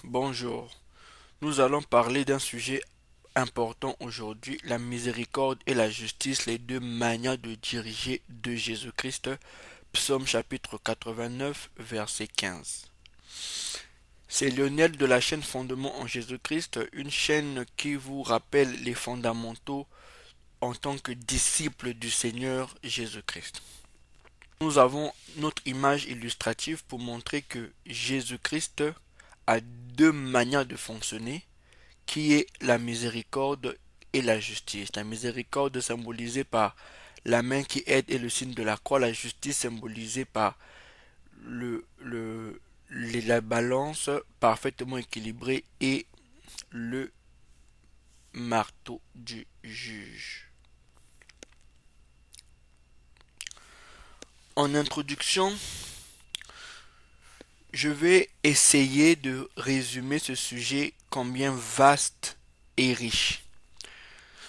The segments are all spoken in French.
Bonjour. Nous allons parler d'un sujet important aujourd'hui, la miséricorde et la justice, les deux manières de diriger de Jésus-Christ. Psaume chapitre 89, verset 15. C'est Lionel de la chaîne Fondement en Jésus-Christ, une chaîne qui vous rappelle les fondamentaux en tant que disciple du Seigneur Jésus-Christ. Nous avons notre image illustrative pour montrer que Jésus-Christ a deux manières de fonctionner, qui est la miséricorde et la justice. La miséricorde symbolisée par la main qui aide et le signe de la croix, la justice symbolisée par le, le, la balance parfaitement équilibrée et le marteau du juge. En introduction, je vais essayer de résumer ce sujet combien vaste et riche.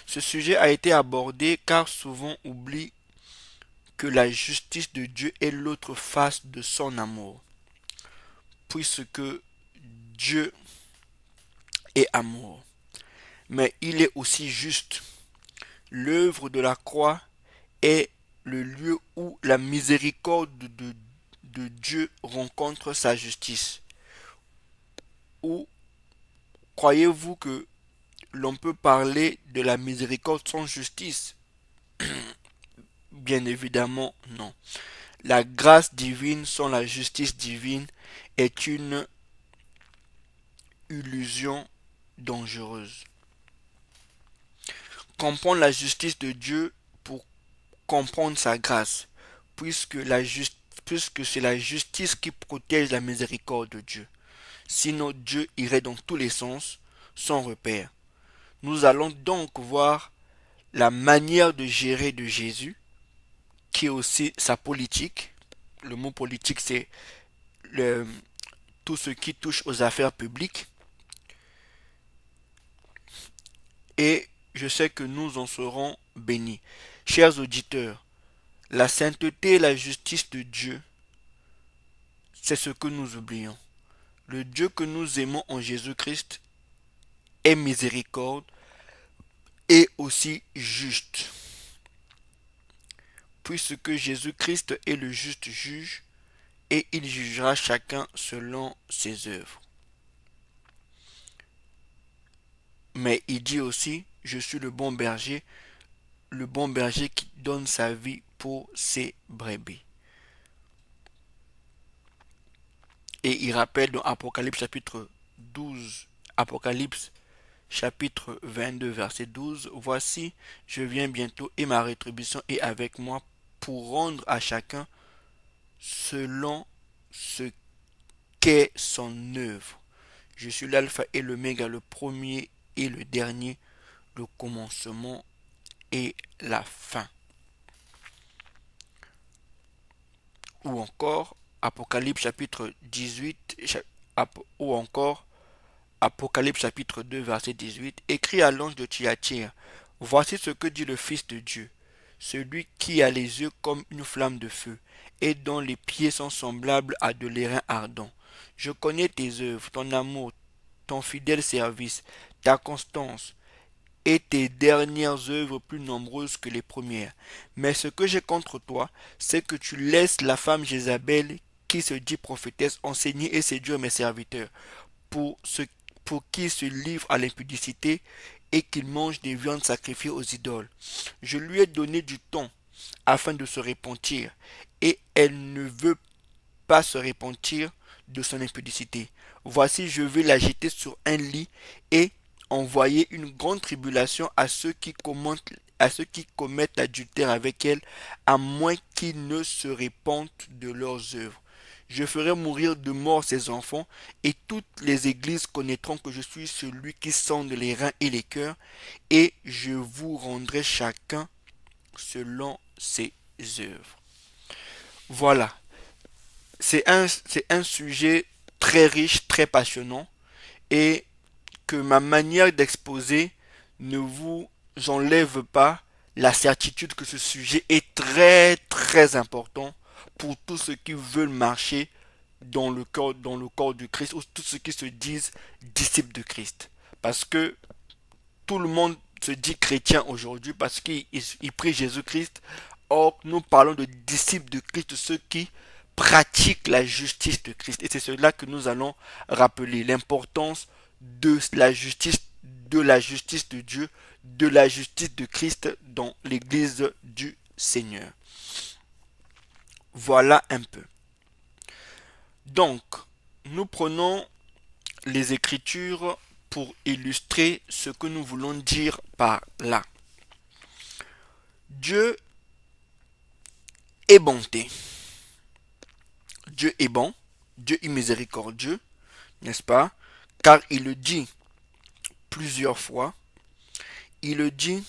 Ce sujet a été abordé car souvent oublie que la justice de Dieu est l'autre face de son amour, puisque Dieu est amour. Mais il est aussi juste. L'œuvre de la croix est le lieu où la miséricorde de Dieu rencontre sa justice. Ou croyez-vous que l'on peut parler de la miséricorde sans justice? Bien évidemment, non. La grâce divine sans la justice divine est une illusion dangereuse. Comprendre la justice de Dieu pour comprendre sa grâce, puisque, puisque c'est la justice qui protège la miséricorde de Dieu. Sinon Dieu irait dans tous les sens, sans repère. Nous allons donc voir la manière de gérer de Jésus, qui est aussi sa politique. Le mot politique, c'est tout ce qui touche aux affaires publiques. Et je sais que nous en serons bénis. Chers auditeurs, la sainteté et la justice de Dieu, c'est ce que nous oublions. Le Dieu que nous aimons en Jésus-Christ est miséricorde et aussi juste. Puisque Jésus-Christ est le juste juge et il jugera chacun selon ses œuvres. Mais il dit aussi, je suis le bon berger qui donne sa vie pour ses brebis. Et il rappelle dans Apocalypse chapitre 12, Apocalypse chapitre 22 verset 12, voici, je viens bientôt et ma rétribution est avec moi pour rendre à chacun selon ce qu'est son œuvre. Je suis l'alpha et l'oméga, le premier et le dernier, le commencement et la fin. Ou encore Apocalypse chapitre 18, ou encore Apocalypse chapitre 2 verset 18, écrit à l'ange de Thyatire, voici ce que dit le Fils de Dieu, celui qui a les yeux comme une flamme de feu, et dont les pieds sont semblables à de l'airain ardent. Je connais tes œuvres, ton amour, ton fidèle service, ta constance, et tes dernières œuvres plus nombreuses que les premières. Mais ce que j'ai contre toi, c'est que tu laisses la femme Jézabel, qui se dit prophétesse, enseigner et séduire mes serviteurs, pour, ce, pour qu'ils se livrent à l'impudicité et qu'ils mangent des viandes sacrifiées aux idoles. Je lui ai donné du temps afin de se repentir, et elle ne veut pas se repentir de son impudicité. Voici, je vais la jeter sur un lit et envoyer une grande tribulation à ceux qui commettent l'adultère avec elle, à moins qu'ils ne se repentent de leurs œuvres. Je ferai mourir de mort ses enfants, et toutes les églises connaîtront que je suis celui qui sonde les reins et les cœurs, et je vous rendrai chacun selon ses œuvres. Voilà, c'est un sujet très riche, très passionnant, et que ma manière d'exposer ne vous enlève pas la certitude que ce sujet est très très important pour tous ceux qui veulent marcher dans le corps du Christ, ou tous ceux qui se disent disciples de Christ. Parce que tout le monde se dit chrétien aujourd'hui parce qu'il prie Jésus-Christ. Or, nous parlons de disciples de Christ, ceux qui pratiquent la justice de Christ. Et c'est cela que nous allons rappeler, l'importance de la justice de Dieu, de la justice de Christ dans l'Église du Seigneur. Voilà un peu. Donc, nous prenons les Écritures pour illustrer ce que nous voulons dire par là. Dieu est bonté. Dieu est bon. Dieu est miséricordieux, n'est-ce pas? Car il le dit plusieurs fois. Il le dit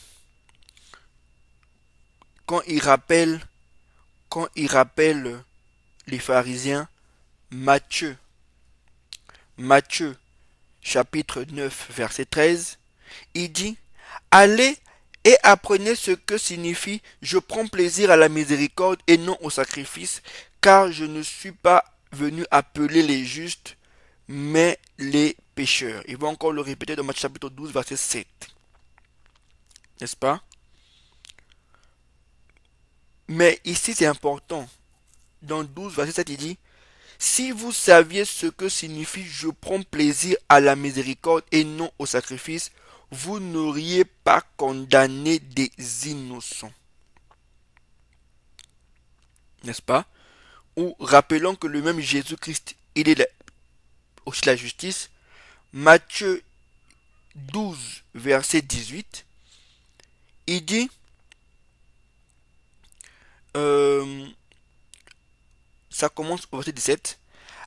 quand il rappelle les pharisiens. Matthieu chapitre 9 verset 13, il dit: allez et apprenez ce que signifie je prends plaisir à la miséricorde et non au sacrifice, car je ne suis pas venu appeler les justes, mais les pécheurs. Il va encore le répéter dans Matthieu chapitre 12 verset 7. N'est-ce pas? Mais ici c'est important. Dans 12 verset 7 il dit: si vous saviez ce que signifie je prends plaisir à la miséricorde et non au sacrifice, vous n'auriez pas condamné des innocents. N'est-ce pas? Ou rappelons que le même Jésus-Christ, il est aussi la justice. Matthieu 12, verset 18, il dit, ça commence au verset 17,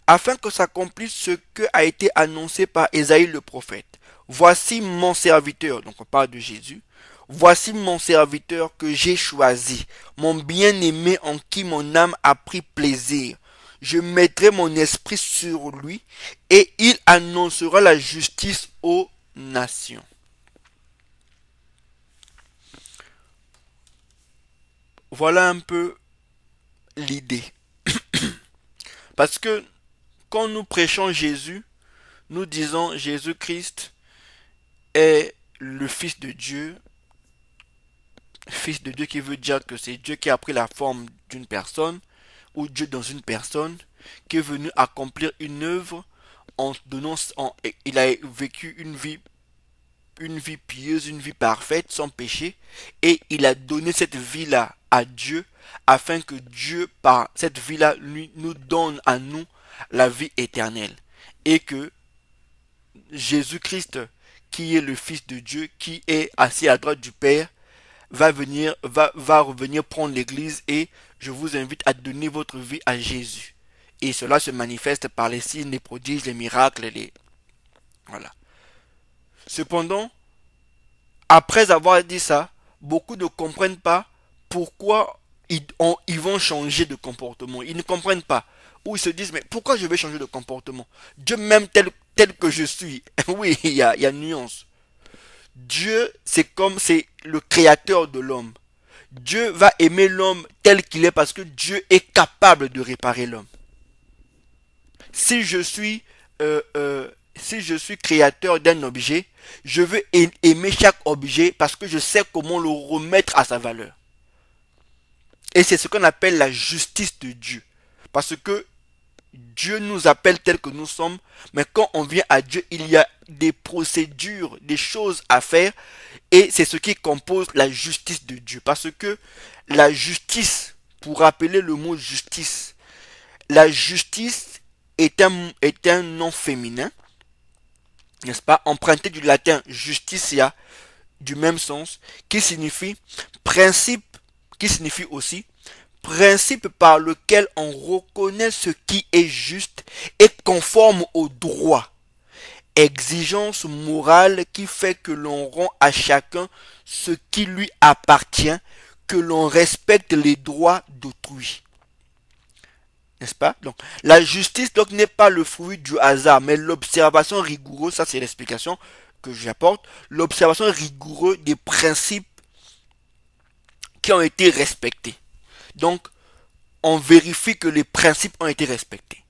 afin que s'accomplisse ce que a été annoncé par Ésaïe le prophète. Voici mon serviteur, donc on parle de Jésus. Voici mon serviteur que j'ai choisi, mon bien-aimé en qui mon âme a pris plaisir. Je mettrai mon esprit sur lui et il annoncera la justice aux nations. Voilà un peu l'idée. Parce que quand nous prêchons Jésus, nous disons Jésus-Christ est le Fils de Dieu. Fils de Dieu qui veut dire que c'est Dieu qui a pris la forme d'une personne, ou Dieu dans une personne, qui est venu accomplir une œuvre en donnant, il a vécu une vie pieuse, une vie parfaite, sans péché, et il a donné cette vie-là à Dieu, afin que Dieu, par cette vie-là, nous donne à nous la vie éternelle. Et que Jésus-Christ, qui est le Fils de Dieu, qui est assis à droite du Père, va revenir prendre l'église, et je vous invite à donner votre vie à Jésus. Et cela se manifeste par les signes, les prodiges, les miracles, voilà. Cependant, après avoir dit ça, beaucoup ne comprennent pas pourquoi ils vont changer de comportement. Ils ne comprennent pas. Ou ils se disent, mais pourquoi je vais changer de comportement? Dieu m'aime tel que je suis. Oui, il y a une nuance. Dieu, c'est le créateur de l'homme. Dieu va aimer l'homme tel qu'il est parce que Dieu est capable de réparer l'homme. Si je suis, si je suis créateur d'un objet, je veux aimer chaque objet parce que je sais comment le remettre à sa valeur. Et c'est ce qu'on appelle la justice de Dieu. Parce que Dieu nous appelle tels que nous sommes, mais quand on vient à Dieu, il y a des procédures, des choses à faire, et c'est ce qui compose la justice de Dieu. Parce que la justice, pour rappeler le mot justice, la justice est un nom féminin, n'est-ce pas, emprunté du latin justitia, du même sens, qui signifie principe, qui signifie aussi principe par lequel on reconnaît ce qui est juste et conforme au droit. Exigence morale qui fait que l'on rend à chacun ce qui lui appartient, que l'on respecte les droits d'autrui. N'est-ce pas? Donc, la justice donc n'est pas le fruit du hasard, mais l'observation rigoureuse, ça c'est l'explication que j'apporte, l'observation rigoureuse des principes qui ont été respectés. Donc, on vérifie que les principes ont été respectés.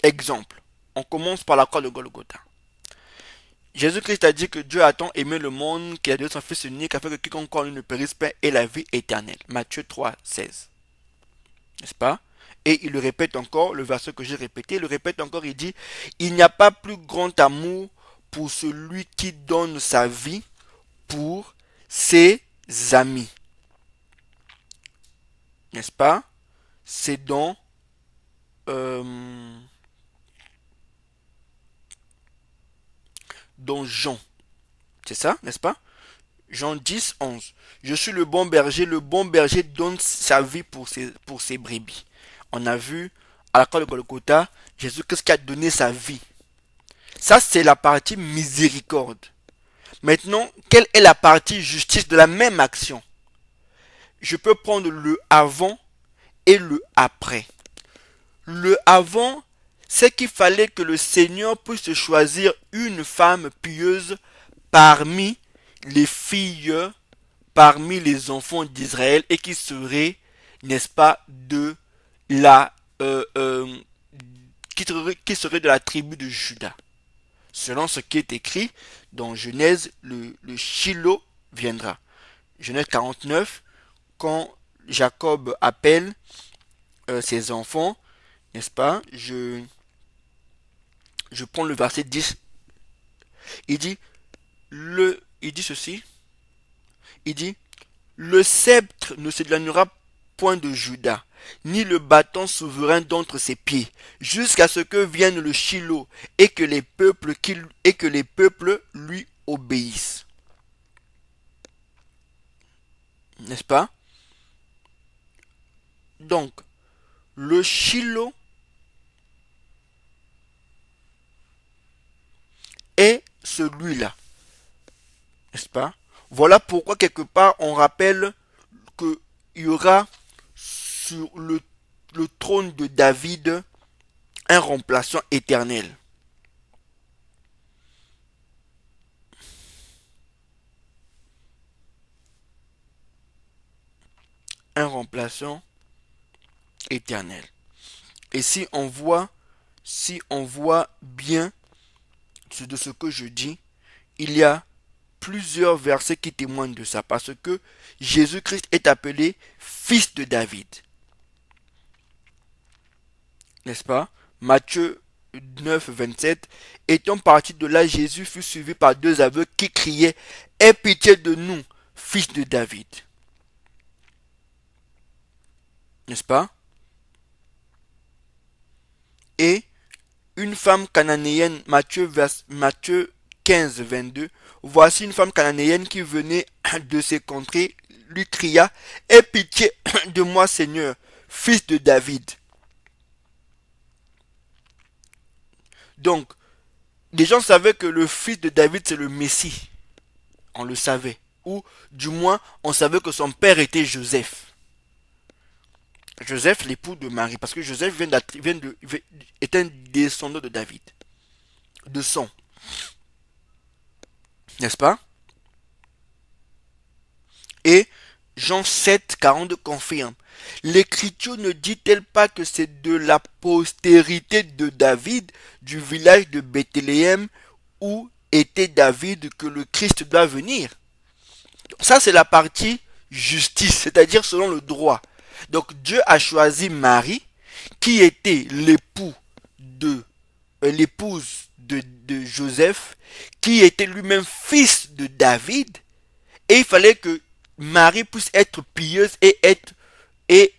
Exemple, on commence par la croix de Golgotha. Jésus-Christ a dit que Dieu a tant aimé le monde qu'il a donné son Fils unique afin que quiconque croit en lui ne périsse pas ait la vie éternelle. Matthieu 3, 16. N'est-ce pas? Et il le répète encore, le verset que j'ai répété, il le répète encore, il dit, il n'y a pas plus grand amour pour celui qui donne sa vie pour ses amis. N'est-ce pas? C'est euh, dans Jean. C'est ça, n'est-ce pas? Jean 10, 11. Je suis le bon berger donne sa vie pour ses brebis. On a vu à la croix de Golgotha, Jésus-Christ qui a donné sa vie. Ça, c'est la partie miséricorde. Maintenant, quelle est la partie justice de la même action? Je peux prendre le avant et le après. Le avant, c'est qu'il fallait que le Seigneur puisse choisir une femme pieuse parmi les filles, parmi les enfants d'Israël et qui serait, n'est-ce pas, de la qui serait de la tribu de Juda. Selon ce qui est écrit dans Genèse, le Shiloh viendra. Genèse 49, quand Jacob appelle ses enfants, n'est-ce pas, je prends le verset 10, il dit, il dit ceci, il dit, le sceptre ne s'éloignera point de Juda, ni le bâton souverain d'entre ses pieds, jusqu'à ce que vienne le Shiloh et que les peuples lui obéissent. N'est-ce pas? Donc, le Shiloh est celui-là. N'est-ce pas? Voilà pourquoi quelque part on rappelle qu'il y aura sur le trône de David un remplaçant éternel. Un remplaçant éternel. Et si on voit bien de ce que je dis, il y a plusieurs versets qui témoignent de ça, parce que Jésus-Christ est appelé fils de David. N'est-ce pas? Matthieu 9, 27. Étant parti de là, Jésus fut suivi par deux aveugles qui criaient, aie pitié de nous, fils de David. N'est-ce pas? Et une femme cananéenne, Matthieu 15, 22. Voici une femme cananéenne qui venait de ces contrées, lui cria, aie pitié de moi, Seigneur, fils de David. Donc, les gens savaient que le fils de David, c'est le Messie. On le savait. Ou, du moins, on savait que son père était Joseph. Joseph, l'époux de Marie. Parce que Joseph est un descendant de David. De sang. N'est-ce pas? Et Jean 7, 42 confirme. L'écriture ne dit-elle pas que c'est de la postérité de David, du village de Bethléem, où était David, que le Christ doit venir? Ça, c'est la partie justice, c'est-à-dire selon le droit. Donc Dieu a choisi Marie, qui était l'épouse de Joseph, qui était lui-même fils de David, et il fallait que Marie puisse être pieuse et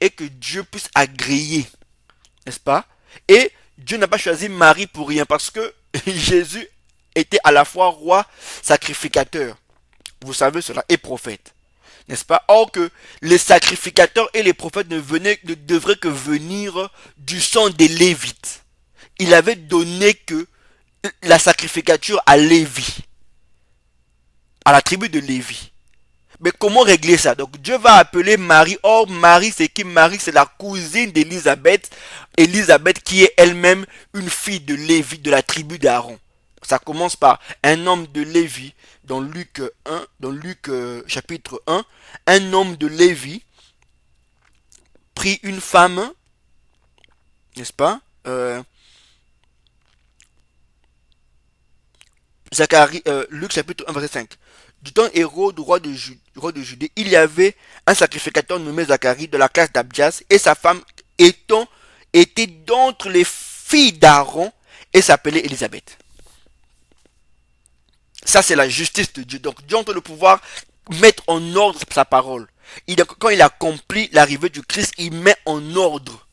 que Dieu puisse agréer, n'est-ce pas? Et Dieu n'a pas choisi Marie pour rien, parce que Jésus était à la fois roi, sacrificateur. Vous savez cela, et prophète. N'est-ce pas? Or que les sacrificateurs et les prophètes ne devraient que venir du sang des Lévites. Il avait donné que la sacrificature à Lévi, à la tribu de Lévi. Mais comment régler ça? Donc Dieu va appeler Marie. Or Marie, c'est qui? Marie, c'est la cousine d'Élisabeth. Élisabeth qui est elle-même une fille de Lévi, de la tribu d'Aaron. Ça commence par un homme de Lévi dans Luc 1, dans Luc chapitre 1. Un homme de Lévi prit une femme, n'est-ce pas, Luc chapitre 1 verset 5. Du temps Hérode, roi de Judée, il y avait un sacrificateur nommé Zacharie de la classe d'Abdias et sa femme étant, était d'entre les filles d'Aaron et s'appelait Élisabeth. Ça, c'est la justice de Dieu. Donc, Dieu a le pouvoir mettre en ordre sa parole. Quand il accomplit l'arrivée du Christ, il met en ordre.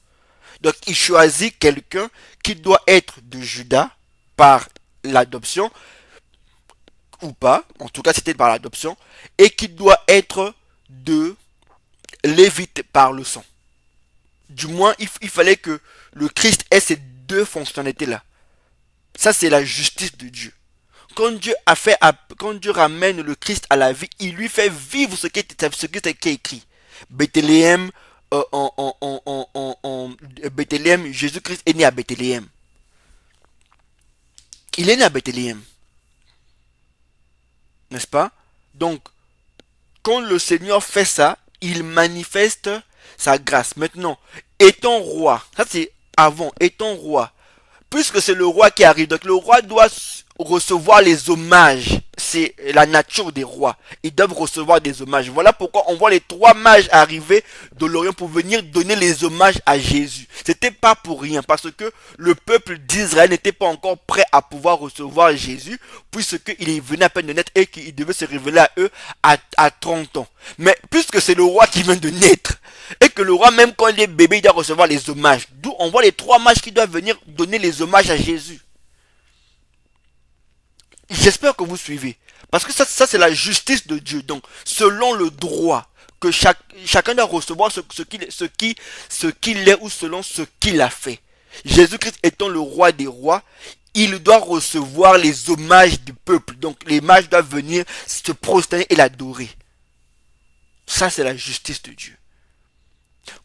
Donc, il choisit quelqu'un qui doit être de Juda par l'adoption, ou pas, en tout cas c'était par l'adoption, et qui doit être de Lévite par le sang. Du moins, il fallait que le Christ ait ces deux fonctionnalités-là. Ça, c'est la justice de Dieu. Quand Dieu ramène le Christ à la vie, il lui fait vivre ce qui est écrit. Bethléem, Bethléem, Jésus-Christ est né à Bethléem. Il est né à Bethléem, n'est-ce pas? Donc, quand le Seigneur fait ça, il manifeste sa grâce. Maintenant, étant roi, ça c'est avant, étant roi, puisque c'est le roi qui arrive, donc le roi doit recevoir les hommages. C'est la nature des rois. Ils doivent recevoir des hommages. Voilà pourquoi on voit les trois mages arriver de l'Orient pour venir donner les hommages à Jésus. C'était pas pour rien, parce que le peuple d'Israël n'était pas encore prêt à pouvoir recevoir Jésus, puisqu'il venait à peine de naître et qu'il devait se révéler à eux à 30 ans. Mais puisque c'est le roi qui vient de naître, et que le roi, même quand il est bébé, il doit recevoir les hommages. D'où on voit les trois mages qui doivent venir donner les hommages à Jésus. J'espère que vous suivez. Parce que ça c'est la justice de Dieu. Donc, selon le droit, que chacun doit recevoir ce qu'il est ou selon ce qu'il a fait. Jésus-Christ étant le roi des rois, il doit recevoir les hommages du peuple. Donc, les mages doivent venir se prosterner et l'adorer. Ça, c'est la justice de Dieu.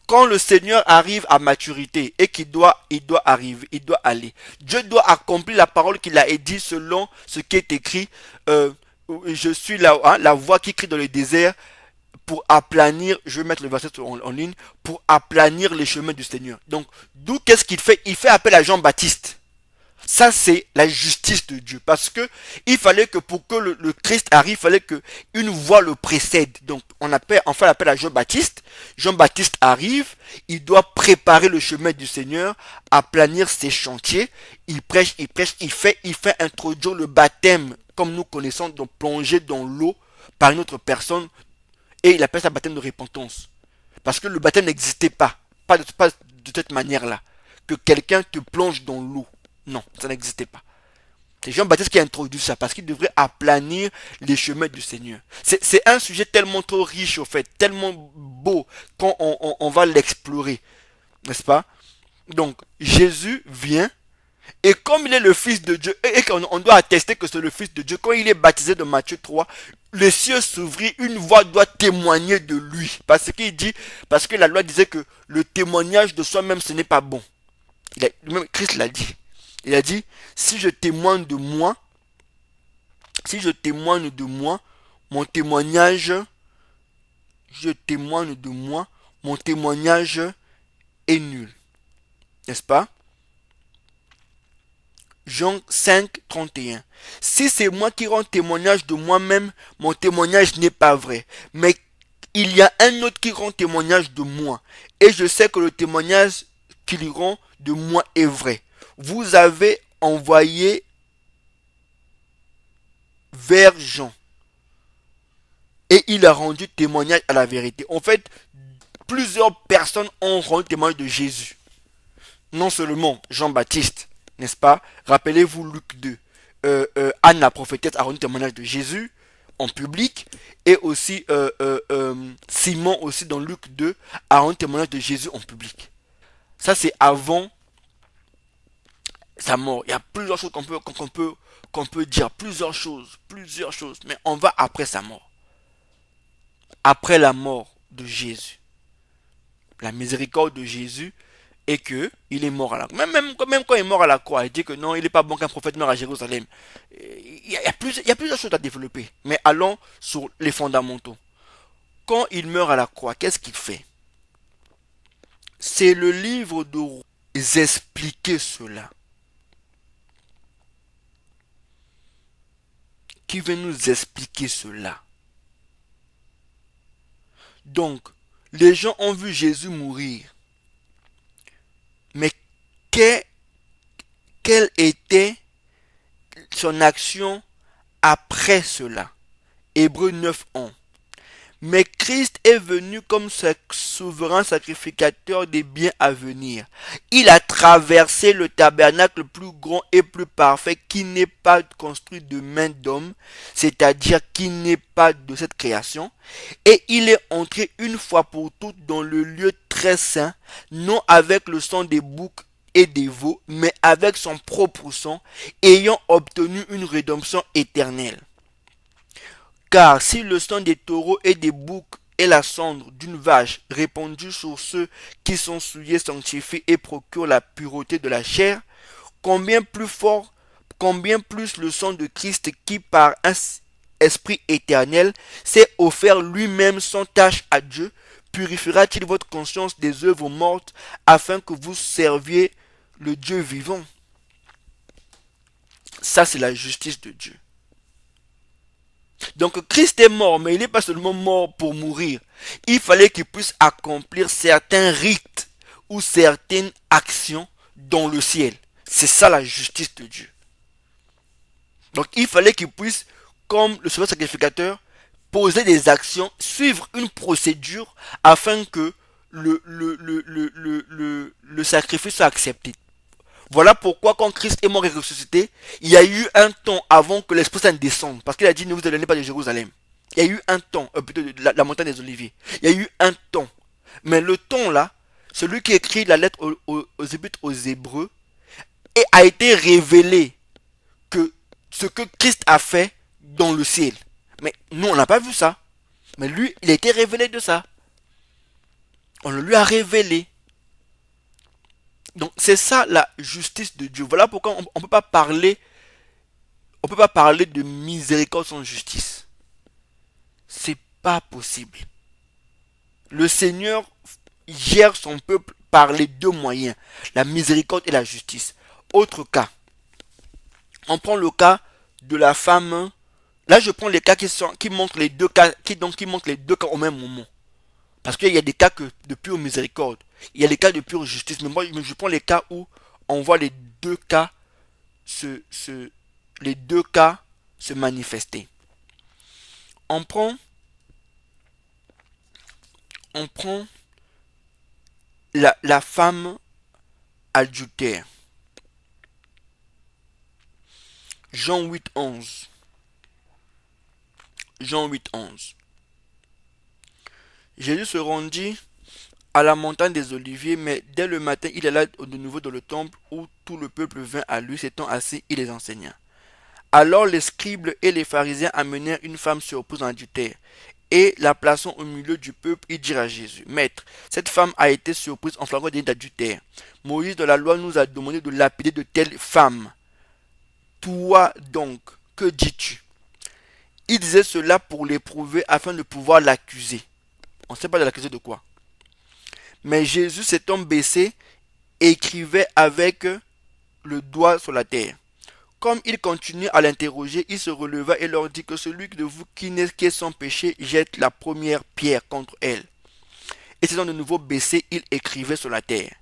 Quand le Seigneur arrive à maturité et il doit arriver, il doit aller. Dieu doit accomplir la parole qu'il a dit selon ce qui est écrit. Je suis la voix qui crie dans le désert pour aplanir, je vais mettre le verset en ligne, pour aplanir les chemins du Seigneur. Donc, d'où qu'est-ce qu'il fait? Il fait appel à Jean-Baptiste. Ça, c'est la justice de Dieu. Parce que il fallait que pour que le Christ arrive, il fallait que une voix le précède. Donc, on fait appel à Jean-Baptiste. Jean-Baptiste arrive, il doit préparer le chemin du Seigneur, aplanir ses chantiers. Il prêche, il fait introduire le baptême, comme nous connaissons, donc plonger dans l'eau par une autre personne. Et il appelle ça baptême de repentance. Parce que le baptême n'existait pas. Pas de cette manière-là. Que quelqu'un te plonge dans l'eau. Non, ça n'existait pas. C'est Jean-Baptiste qui a introduit ça parce qu'il devrait aplanir les chemins du Seigneur. C'est un sujet tellement trop riche, au fait, tellement beau qu'on on va l'explorer, n'est-ce pas? Donc, Jésus vient et comme il est le Fils de Dieu et qu'on doit attester que c'est le Fils de Dieu, quand il est baptisé de Matthieu 3, les cieux s'ouvrirent, une voix doit témoigner de lui. Parce qu'il dit, parce que la loi disait que le témoignage de soi-même ce n'est pas bon. Même Christ l'a dit. Il a dit, si je témoigne de moi, mon témoignage, je témoigne de moi, mon témoignage est nul. N'est-ce pas? Jean 5, 31. Si c'est moi qui rends témoignage de moi-même, mon témoignage n'est pas vrai. Mais il y a un autre qui rend témoignage de moi. Et je sais que le témoignage qu'il rend de moi est vrai. Vous avez envoyé vers Jean. Et il a rendu témoignage à la vérité. En fait, plusieurs personnes ont rendu témoignage de Jésus. Non seulement Jean-Baptiste, n'est-ce pas? Rappelez-vous Luc 2. Anne la prophétesse a rendu témoignage de Jésus en public. Et aussi Simon aussi dans Luc 2 a rendu témoignage de Jésus en public. Ça c'est avant sa mort. Il y a plusieurs choses qu'on peut dire. Plusieurs choses. Mais on va après sa mort. Après la mort de Jésus. La miséricorde de Jésus est que il est mort à la croix. Même quand il est mort à la croix, il dit que non, il n'est pas bon qu'un prophète meure à Jérusalem. Il y a plusieurs choses à développer. Mais allons sur les fondamentaux. Quand il meurt à la croix, qu'est-ce qu'il fait? C'est le livre de expliquer cela. qui vient nous expliquer cela. Donc, les gens ont vu Jésus mourir. Mais quelle était son action après cela? Hébreux 9:11. Mais Christ est venu comme souverain sacrificateur des biens à venir. Il a traversé le tabernacle plus grand et plus parfait qui n'est pas construit de main d'homme, c'est-à-dire qui n'est pas de cette création, et il est entré une fois pour toutes dans le lieu très saint, non avec le sang des boucs et des veaux, mais avec son propre sang, ayant obtenu une rédemption éternelle. Car si le sang des taureaux et des boucs et la cendre d'une vache répandue sur ceux qui sont souillés sanctifient et procurent la pureté de la chair, combien plus le sang de Christ qui par un esprit éternel s'est offert lui-même sans tache à Dieu, purifiera-t-il votre conscience des œuvres mortes afin que vous serviez le Dieu vivant? Ça, c'est la justice de Dieu. Donc Christ est mort, mais il n'est pas seulement mort pour mourir. Il fallait qu'il puisse accomplir certains rites ou certaines actions dans le ciel. C'est ça la justice de Dieu. Donc il fallait qu'il puisse, comme le sauveur sacrificateur, poser des actions, suivre une procédure afin que le sacrifice soit accepté. Voilà pourquoi quand Christ est mort et ressuscité, il y a eu un temps avant que l'Esprit Saint descende. Parce qu'il a dit ne vous éloignez pas de Jérusalem. Il y a eu un temps, plutôt de la montagne des Oliviers. Il y a eu un temps. Mais le temps là, celui qui écrit la lettre aux Hébreux, et a été révélé que ce que Christ a fait dans le ciel. Mais nous, on n'a pas vu ça. Mais lui, il a été révélé de ça. On le lui a révélé. Donc c'est ça la justice de Dieu. Voilà pourquoi on peut pas parler de miséricorde sans justice. C'est pas possible. Le Seigneur gère son peuple par les deux moyens, la miséricorde et la justice. Autre cas, on prend le cas de la femme. Là, je prends les cas qui montrent les deux cas, qui montrent les deux cas au même moment. Parce qu'il y a des cas de pure miséricorde. Il y a des cas de pure justice. Mais moi, je prends les cas où on voit les deux cas les deux cas se manifester. On prend la femme adultère. Jean 8:11. Jean 8:11. Jésus se rendit à la montagne des Oliviers, mais dès le matin, il alla de nouveau dans le temple où tout le peuple vint à lui, s'étant assis, il les enseigna. Alors les scribes et les pharisiens amenèrent une femme surprise en adultère, et la plaçant au milieu du peuple, ils dirent à Jésus, Maître, cette femme a été surprise en flagrant délit d'adultère. Moïse de la loi nous a demandé de lapider de telles femmes. Toi donc, que dis-tu? Il disait cela pour l'éprouver afin de pouvoir l'accuser. On ne sait pas de l'accuser de quoi. Mais Jésus s'étant baissé, écrivait avec le doigt sur la terre. Comme il continuait à l'interroger, il se releva et leur dit que celui de vous qui est sans péché jette la première pierre contre elle. Et s'étant de nouveau baissé, il écrivait sur la terre.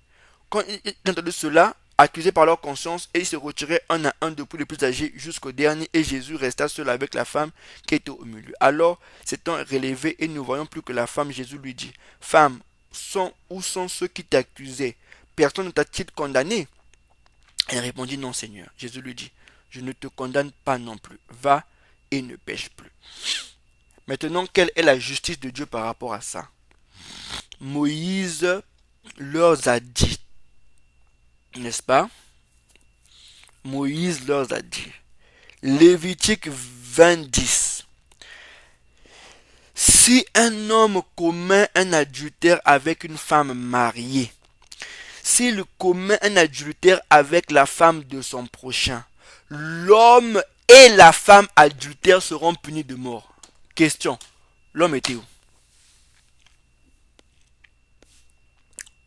Quand ils entendaient cela, accusés par leur conscience, et ils se retiraient un à un depuis les plus âgés jusqu'au dernier, et Jésus resta seul avec la femme qui était au milieu. Alors, s'étant relevé et ne voyant plus que la femme, Jésus lui dit, Femme, où sont ceux qui t'accusaient? Personne ne t'a-t-il condamné? Elle répondit, Non, Seigneur. Jésus lui dit, Je ne te condamne pas non plus. Va et ne pêche plus. Maintenant, quelle est la justice de Dieu par rapport à ça? Moïse leur a dit, n'est-ce pas? Moïse leur a dit. Lévitique 20:10. Si un homme commet un adultère avec une femme mariée, s'il commet un adultère avec la femme de son prochain, l'homme et la femme adultère seront punis de mort. Question, l'homme était où?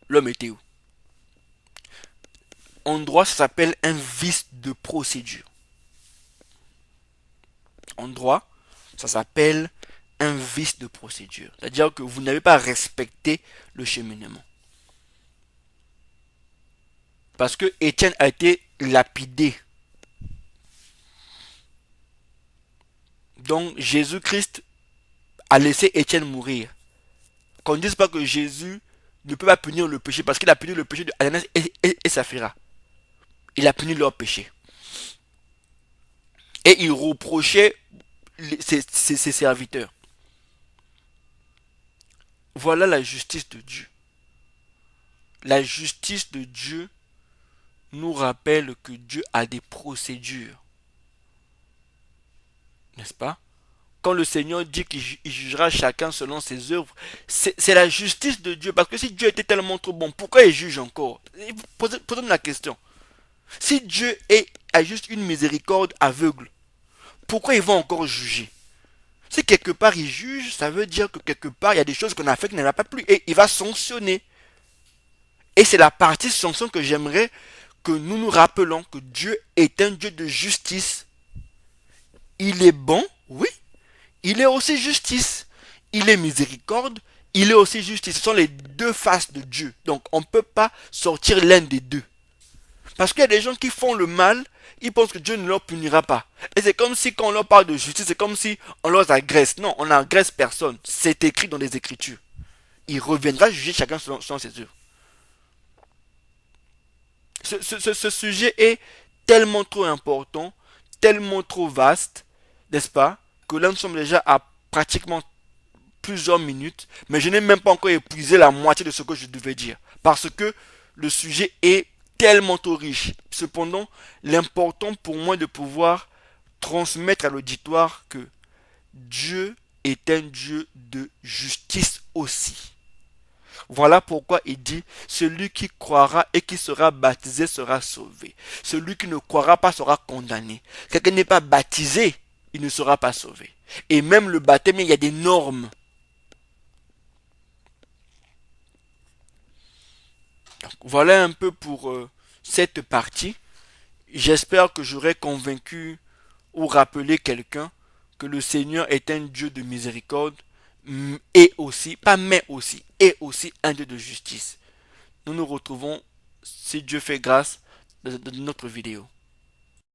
L'homme était où? En droit, ça s'appelle un vice de procédure. En droit, ça s'appelle un vice de procédure. C'est-à-dire que vous n'avez pas respecté le cheminement. Parce que Étienne a été lapidé. Donc Jésus-Christ a laissé Étienne mourir. Qu'on ne dise pas que Jésus ne peut pas punir le péché parce qu'il a puni le péché de Ananias et Saphira. Il a puni leur péché. Et il reprochait ses serviteurs. Voilà la justice de Dieu. La justice de Dieu nous rappelle que Dieu a des procédures. N'est-ce pas? Quand le Seigneur dit qu'il jugera chacun selon ses œuvres, c'est la justice de Dieu. Parce que si Dieu était tellement trop bon, pourquoi il juge encore? Posez-nous la question. Si Dieu a juste une miséricorde aveugle, pourquoi il va encore juger? Si quelque part il juge, ça veut dire que quelque part il y a des choses qu'on a fait qui n'en a pas plu. Et il va sanctionner. Et c'est la partie sanction que j'aimerais que nous nous rappelons que Dieu est un Dieu de justice. Il est bon, oui. Il est aussi justice. Il est miséricorde. Il est aussi justice. Ce sont les deux faces de Dieu. Donc on ne peut pas sortir l'un des deux. Parce qu'il y a des gens qui font le mal, ils pensent que Dieu ne leur punira pas. Et c'est comme si quand on leur parle de justice, c'est comme si on leur agresse. Non, on n'agresse personne. C'est écrit dans les Écritures. Il reviendra juger chacun selon ses œuvres. Ce sujet est tellement trop important, tellement trop vaste, n'est-ce pas, que là nous sommes déjà à pratiquement plusieurs minutes, mais je n'ai même pas encore épuisé la moitié de ce que je devais dire. Parce que le sujet est tellement trop riche. Cependant, l'important pour moi de pouvoir transmettre à l'auditoire que Dieu est un Dieu de justice aussi. Voilà pourquoi il dit, celui qui croira et qui sera baptisé sera sauvé. Celui qui ne croira pas sera condamné. Quelqu'un n'est pas baptisé, il ne sera pas sauvé. Et même le baptême, il y a des normes. Donc, voilà un peu pour cette partie. J'espère que j'aurai convaincu ou rappelé quelqu'un que le Seigneur est un Dieu de miséricorde et aussi, pas mais aussi, et aussi un Dieu de justice. Nous nous retrouvons, si Dieu fait grâce, dans notre vidéo.